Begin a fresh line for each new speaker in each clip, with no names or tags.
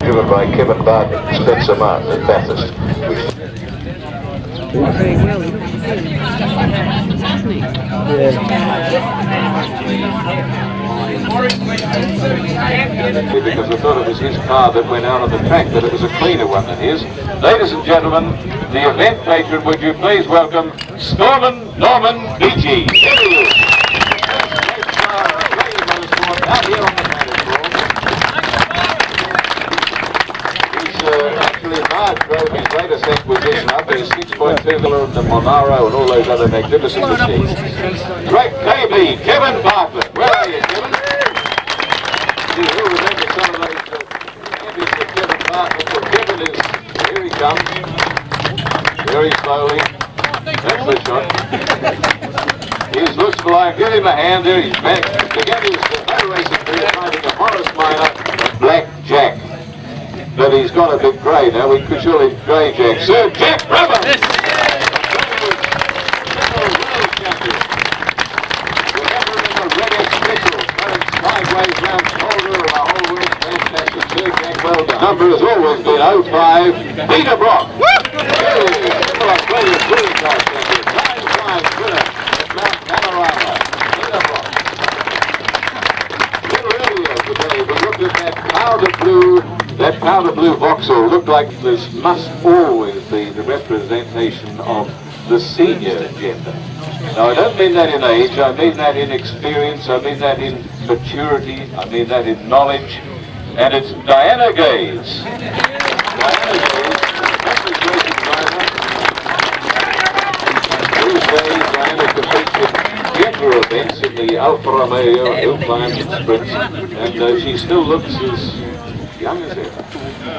driven by Kevin Barton, Spencer Martin and Bathurst.
Very well.
Because I thought it was his car that went out on the track, that it was a cleaner one than his. Ladies and gentlemen, the event patron, would you please welcome Stormin Norman Beechey. Here he is. Out here on the platform. He's actually drove his latest acquisition up, his 6.2 and the Monaro and all those other magnificent machines. Great KB, Kevin Bartlett. Where are you, Kevin? He'll remember some of those champions of Kevin Bartlett. So Kevin is, here he comes, very slowly. That's the shot. He looks like, give him a hand there, he's back. Again, he's motor racing career driving a Morris Minor and Black Jack. But he's got a bit grey now, we could call him Grey Jack. Sir Jack Brabham! Yes. Sideways round shoulder and a whole world fantastic. Sir Jack, well done. Number has always been 05. Peter Brock. Australia's touring car champion. Time winner at Mount Panorama. Peter Brock. A little earlier today, we looked at that powder blue Vauxhall. Looked like this must always be the representation of the senior gender. Now, I don't mean that in age, I mean that in experience, I mean that in maturity, I mean that in knowledge, and it's Diana Gaze. Diana Gaze, the racing driver. These days, Diana competes in gentler events in the Alfa Romeo, hill climbs and sprints, and she still looks as young as ever.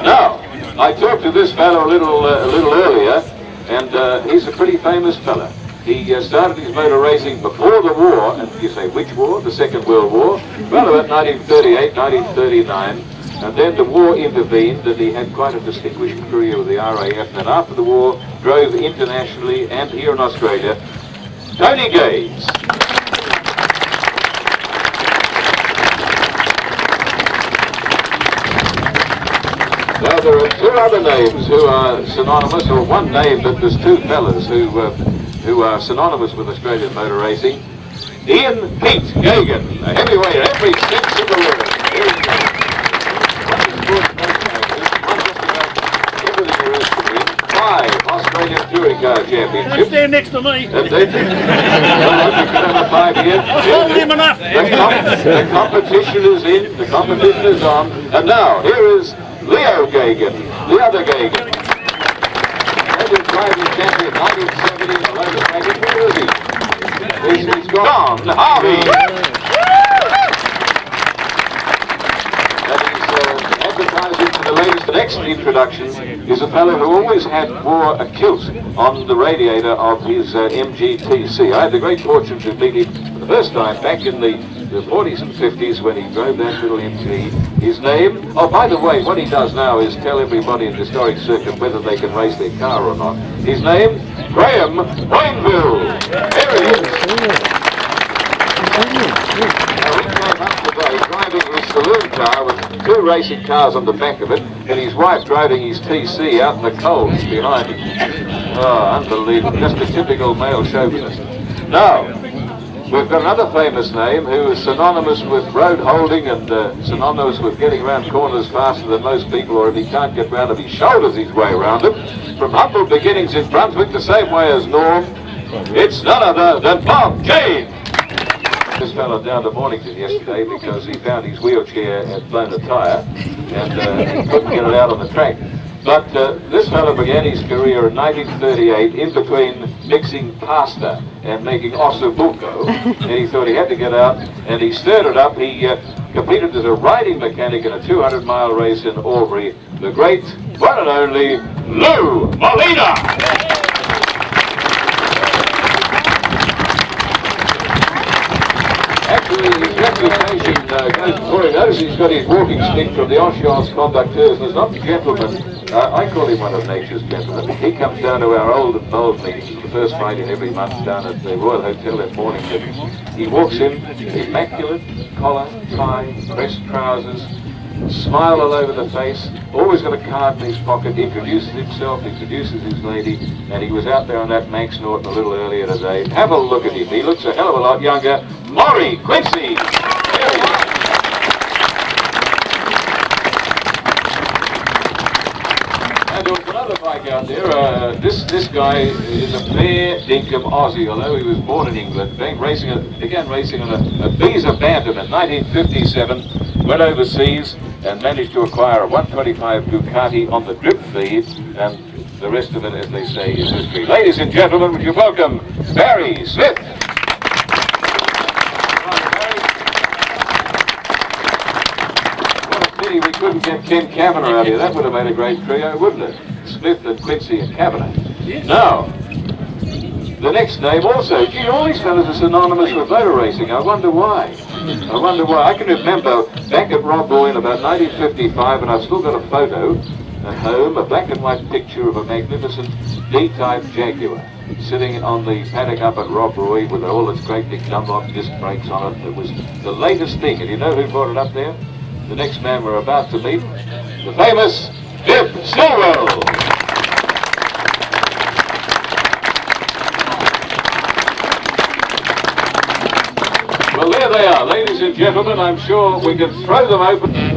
Now, I talked to this fellow a little earlier, and he's a pretty famous fella. He started his motor racing before the war, and you say, which war? The Second World War, well, about 1938, 1939, and then the war intervened, and he had quite a distinguished career with the RAF, and after the war, drove internationally and here in Australia. Tony Gaze. Now, there are two other names who are synonymous, or one name, but there's two fellas who are synonymous with Australian motor racing. Ian Pete Gagan, a heavyweight in every sense of the word. Here he goes. Everything there is to win. 5 Australian touring car championships.
Stand next to me.
And then, well, you can have a 5 years.
I've told him enough.
The competition is in, the competition is on, and now here is Leo Gagan, the other Gagan. Driving champion 1970 in the local package. Where is he? He's gone. Harvey! And he's advertising for the latest. The next introduction is a fellow who always wore a kilt on the radiator of his MGTC. I had the great fortune to meet him for the first time back in the 40s and 50s when he drove that little MG. His name, oh, by the way, what he does now is tell everybody in the historic circuit whether they can race their car or not. His name, Graham Wainville. There he is. Now, he came up today driving his saloon car with 2 racing cars on the back of it, and his wife driving his TC out in the cold behind him. Oh, unbelievable. Just a typical male chauvinist. Now, we've got another famous name who is synonymous with road holding and synonymous with getting around corners faster than most people, or if he can't get round them, he shoulders his way around them. From humble beginnings in Brunswick, the same way as Norm, it's none other than Bob Jane. This fellow down to Mornington yesterday because he found his wheelchair had blown a tyre and he couldn't get it out on the track. But this fellow began his career in 1938 in between mixing pasta and making ossobuco, and he thought he had to get out, and he stirred it up. He competed as a riding mechanic in a 200-mile race in Albury, the great, one and only, Lou Molina! Actually, his reputation goes before he knows. He's got his walking stick from the Oshaws conductors, and there's not a gentleman. I call him one of nature's gentlemen. He comes down to our old and bold meetings, the first Friday in every month down at the Royal Hotel that morning. He walks in, immaculate, collar, tie, pressed trousers, smile all over the face, always got a card in his pocket, introduces himself, introduces his lady, and he was out there on that Manx Norton a little earlier today. Have a look at him. He looks a hell of a lot younger. Laurie Quincy! There he is. And there was another bike out there. This guy is a fair dinkum Aussie, although he was born in England. Began racing on a Beechey Bantam in 1957. Went overseas and managed to acquire a 125 Ducati on the drip feed, and the rest of it, as they say, is history. Ladies and gentlemen, would you welcome Barry Smith? What a pity we couldn't get Ken Kavanagh out here. That would have made a great trio, wouldn't it? Smith and Quincy and Kavanagh. Now, the next name also. Gee, all these fellas are synonymous with motor racing. I wonder why. I can remember back at Rob Roy in about 1955, and I've still got a photo at home, a black and white picture of a magnificent D-type Jaguar sitting on the paddock up at Rob Roy with all its great big Dunlop disc brakes on it. It was the latest thing, and you know who brought it up there? The next man we're about to meet, the famous Stillwell. Well, there they are, ladies and gentlemen. I'm sure we can throw them open.